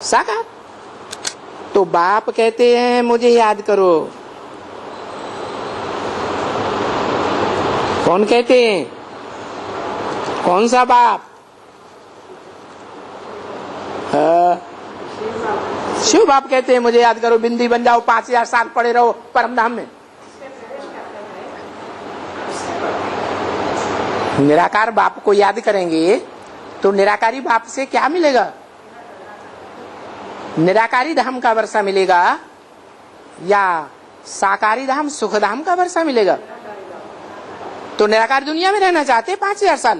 साकार। तो बाप कहते हैं मुझे याद करो। कौन कहते हैं? कौन सा बाप? शिव बाप कहते हैं मुझे याद करो। बिंदी बन जाओ, 5000 साल पड़े रहो परम धाम में। निराकार बाप को याद करेंगे तो निराकारी बाप से क्या मिलेगा? निराकारी धाम का वर्षा मिलेगा या साकारी धाम सुख धाम का वर्षा मिलेगा? तो निराकार दुनिया में रहना चाहते 5000 साल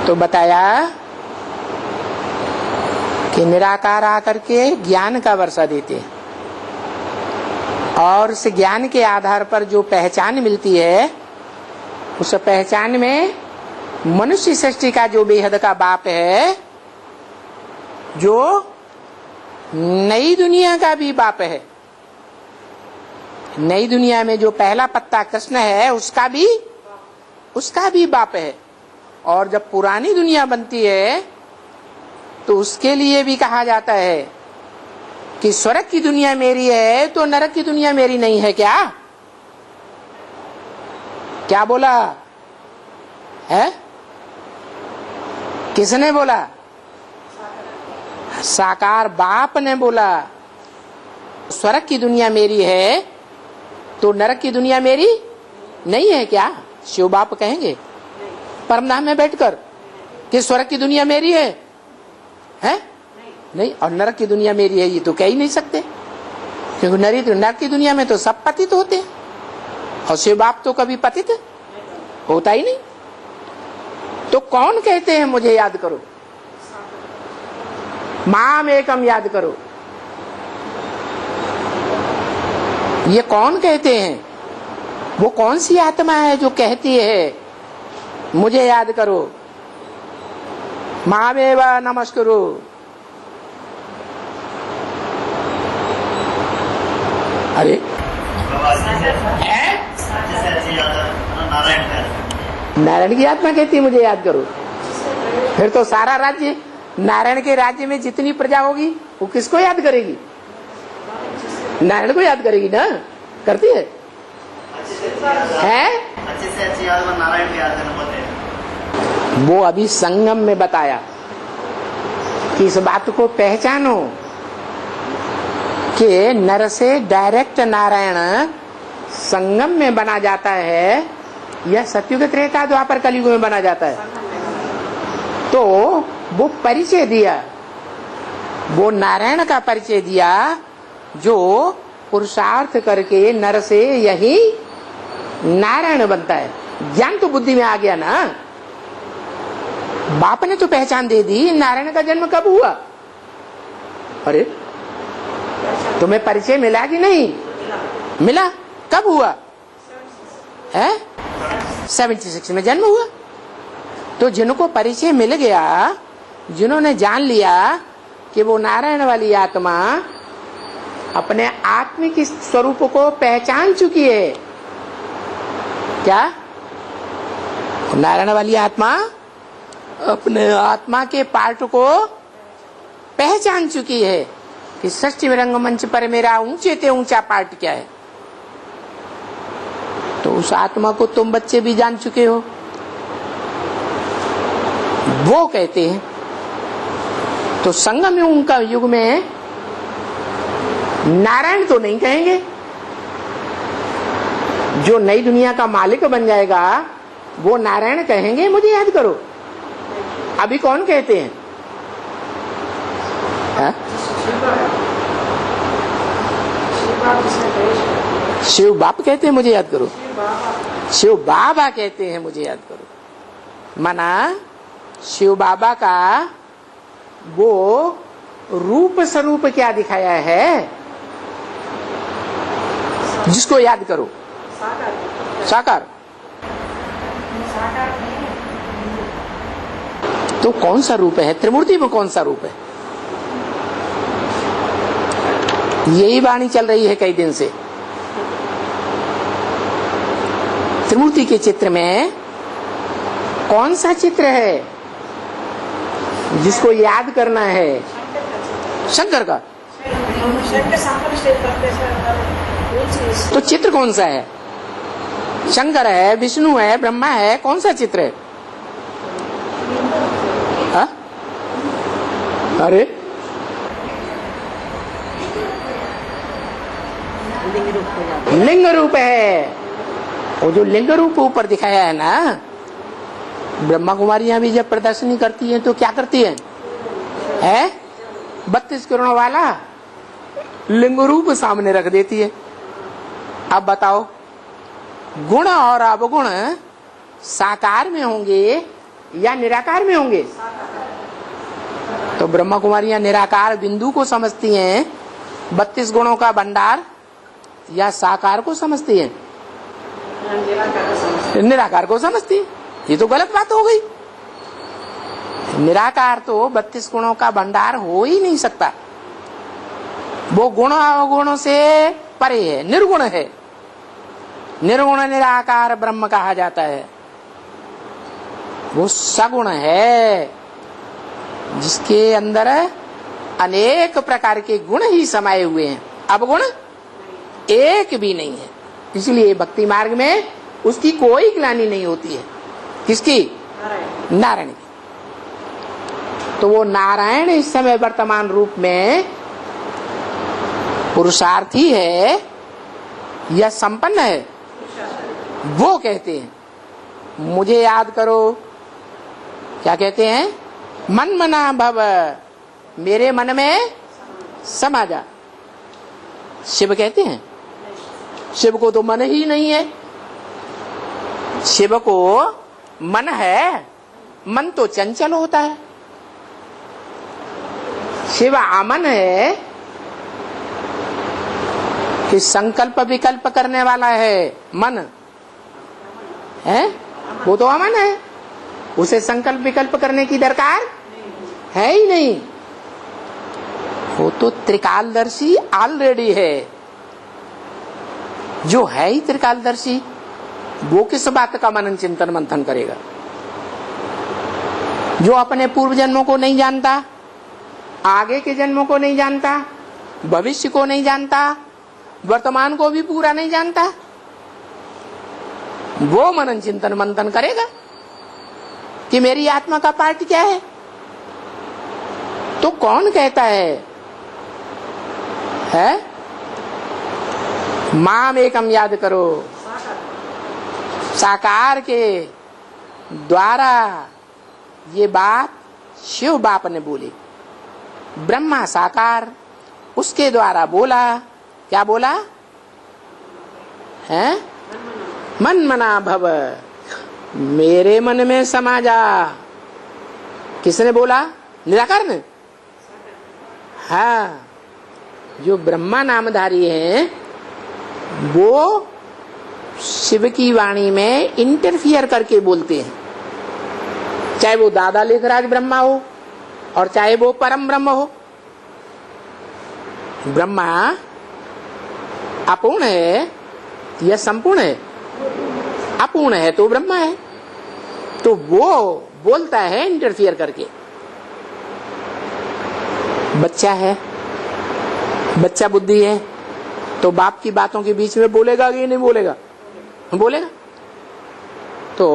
तो बताया कि निराकार आकर के ज्ञान का वर्षा देते और उस ज्ञान के आधार पर जो पहचान मिलती है उस पहचान में मनुष्य सृष्टि का जो बेहद का बाप है, जो नई दुनिया का भी बाप है, नई दुनिया में जो पहला पत्ता कृष्ण है उसका भी बाप है। और जब पुरानी दुनिया बनती है तो उसके लिए भी कहा जाता है कि स्वर्ग की दुनिया मेरी है तो नरक की दुनिया मेरी नहीं है। क्या बोला है? किसने बोला? साकार बाप ने बोला स्वर्ग की दुनिया मेरी है तो नरक की दुनिया मेरी नहीं है। क्या शिव बाप कहेंगे परमधाम में बैठकर कि स्वर्ग की दुनिया मेरी है? नहीं। और नरक की दुनिया मेरी है ये तो कह ही नहीं सकते, क्योंकि नरक की दुनिया में तो सब पतित होते हैं और शिव बाप तो कभी पतित होता ही नहीं। तो कौन कहते हैं मुझे याद करो? माम एकम याद करो। ये कौन कहते हैं? वो कौन सी आत्मा है जो कहती है मुझे याद करो? मामेव नमस्कुरु। अरे नारायण की आत्मा कहती है मुझे याद करो। फिर तो सारा राज्य, नारायण के राज्य में जितनी प्रजा होगी वो किसको याद करेगी? नारायण को याद करेगी ना। करती है? अच्छे से अच्छी याद नारायण को याद करना पड़ता है। वो अभी संगम में बताया कि इस बात को पहचानो कि नर से डायरेक्ट नारायण संगम में बना जाता है या सतयुग त्रेता द्वापर कलयुग में बना जाता है। तो वो परिचय दिया, वो नारायण का परिचय दिया जो पुरुषार्थ करके नर से यही नारायण बनता है। ज्ञान तो बुद्धि में आ गया ना। बाप ने तो पहचान दे दी। नारायण का जन्म कब हुआ? अरे तुम्हें परिचय मिला कि नहीं मिला? कब हुआ है? 76 में जन्म हुआ। तो जिनको परिचय मिल गया, जिन्होंने जान लिया कि वो नारायण वाली आत्मा अपने आत्मिक स्वरूप को पहचान चुकी है। क्या? नारायण वाली आत्मा अपने आत्मा के पार्ट को पहचान चुकी है कि सृष्टि में रंगमंच पर मेरा ऊंचे से ऊंचा पार्ट क्या है। तो उस आत्मा को तुम बच्चे भी जान चुके हो। वो कहते हैं तो संगम युग का युग में नारायण तो नहीं कहेंगे। जो नई दुनिया का मालिक बन जाएगा वो नारायण कहेंगे मुझे याद करो। अभी कौन कहते हैं? शिव बाप कहते हैं मुझे याद करो। शिव बाबा कहते हैं मुझे याद करो। माना शिव बाबा का वो रूप स्वरूप क्या दिखाया है जिसको याद करो? साकार। तो कौन सा रूप है? त्रिमूर्ति में कौन सा रूप है? यही वाणी चल रही है कई दिन से। त्रिमूर्ति के चित्र में कौन सा चित्र है जिसको याद करना है? शंकर का। तो चित्र कौन सा है? शंकर है, विष्णु है, ब्रह्मा है, कौन सा चित्र है? हा? अरे लिंग रूप है। वो जो लिंग रूप ऊपर दिखाया है ना, ब्रह्मा कुमारियां भी जब प्रदर्शनी करती हैं तो क्या करती हैं? 32 किरणों वाला लिंग रूप सामने रख देती है। अब बताओ, गुण और अवगुण साकार में होंगे या निराकार में होंगे? तो ब्रह्मा कुमारियां निराकार बिंदु को समझती हैं, 32 गुणों का भंडार, या साकार को समझती हैं? निराकार को समझती है। ये तो गलत बात हो गई। निराकार तो 32 गुणों का भंडार हो ही नहीं सकता। वो गुण अवगुणों से परे है, निर्गुण है। निर्गुण निराकार ब्रह्म कहा जाता है। वो सगुण है, जिसके अंदर अनेक प्रकार के गुण ही समाये हुए हैं, अवगुण एक भी नहीं है। इसलिए भक्ति मार्ग में उसकी कोई ग्लानि नहीं होती है। किसकी? नारायण की। तो वो नारायण इस समय वर्तमान रूप में पुरुषार्थी है या संपन्न है? वो कहते हैं मुझे याद करो। क्या कहते हैं? मन मना भव, मेरे मन में समा जा। शिव कहते हैं, शिव को तो मन ही नहीं है। शिव को मन है, मन तो चंचल होता है। शिव अमन है कि संकल्प विकल्प करने वाला है। मन है, वो तो अमन है, उसे संकल्प विकल्प करने की दरकार है ही नहीं। वो तो त्रिकालदर्शी ऑलरेडी है। जो है ही त्रिकालदर्शी, वो किस बात का मनन चिंतन मंथन करेगा? जो अपने पूर्व जन्मों को नहीं जानता, आगे के जन्मों को नहीं जानता, भविष्य को नहीं जानता, वर्तमान को भी पूरा नहीं जानता, वो मनन चिंतन मंथन करेगा कि मेरी आत्मा का पार्ट क्या है? तो कौन कहता है? माम एकम याद करो। साकार के द्वारा ये बात शिव बाप ने बोली। ब्रह्मा साकार, उसके द्वारा बोला। क्या बोला है? मन मना भव, मेरे मन में समा जा। किसने बोला? निराकार ने। हाँ, जो ब्रह्मा नामधारी हैं वो शिव की वाणी में इंटरफियर करके बोलते हैं। चाहे वो दादा लेखराज ब्रह्मा हो और चाहे वो परम ब्रह्म हो। ब्रह्मा अपूर्ण है या संपूर्ण है? अपूर्ण है तो ब्रह्मा है। तो वो बोलता है इंटरफियर करके। बच्चा है, बच्चा बुद्धि है, तो बाप की बातों के बीच में बोलेगा कि नहीं बोलेगा? बोलेगा। तो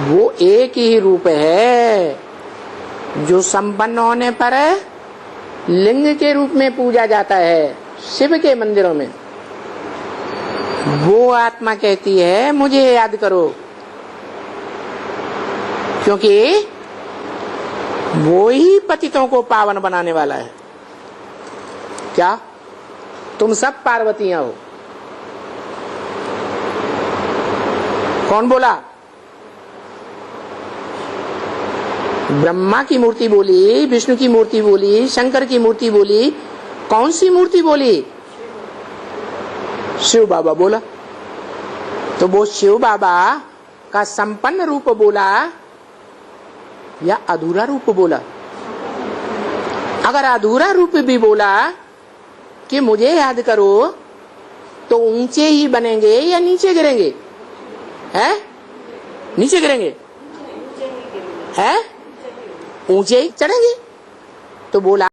वो एक ही रूप है जो संपन्न होने पर लिंग के रूप में पूजा जाता है शिव के मंदिरों में। वो आत्मा कहती है मुझे याद करो, क्योंकि वो ही पतितों को पावन बनाने वाला है। क्या तुम सब पार्वतियां हो? कौन बोला? ब्रह्मा की मूर्ति बोली, विष्णु की मूर्ति बोली, शंकर की मूर्ति बोली। कौन सी मूर्ति बोली? शिव बाबा बोला। तो वो शिव बाबा का संपन्न रूप बोला या अधूरा रूप बोला? अगर अधूरा रूप भी बोला कि मुझे याद करो, तो ऊंचे ही बनेंगे या नीचे गिरेंगे? हैं? नीचे गिरेंगे हैं? ऊंचे ही चढ़ेंगे तो बोला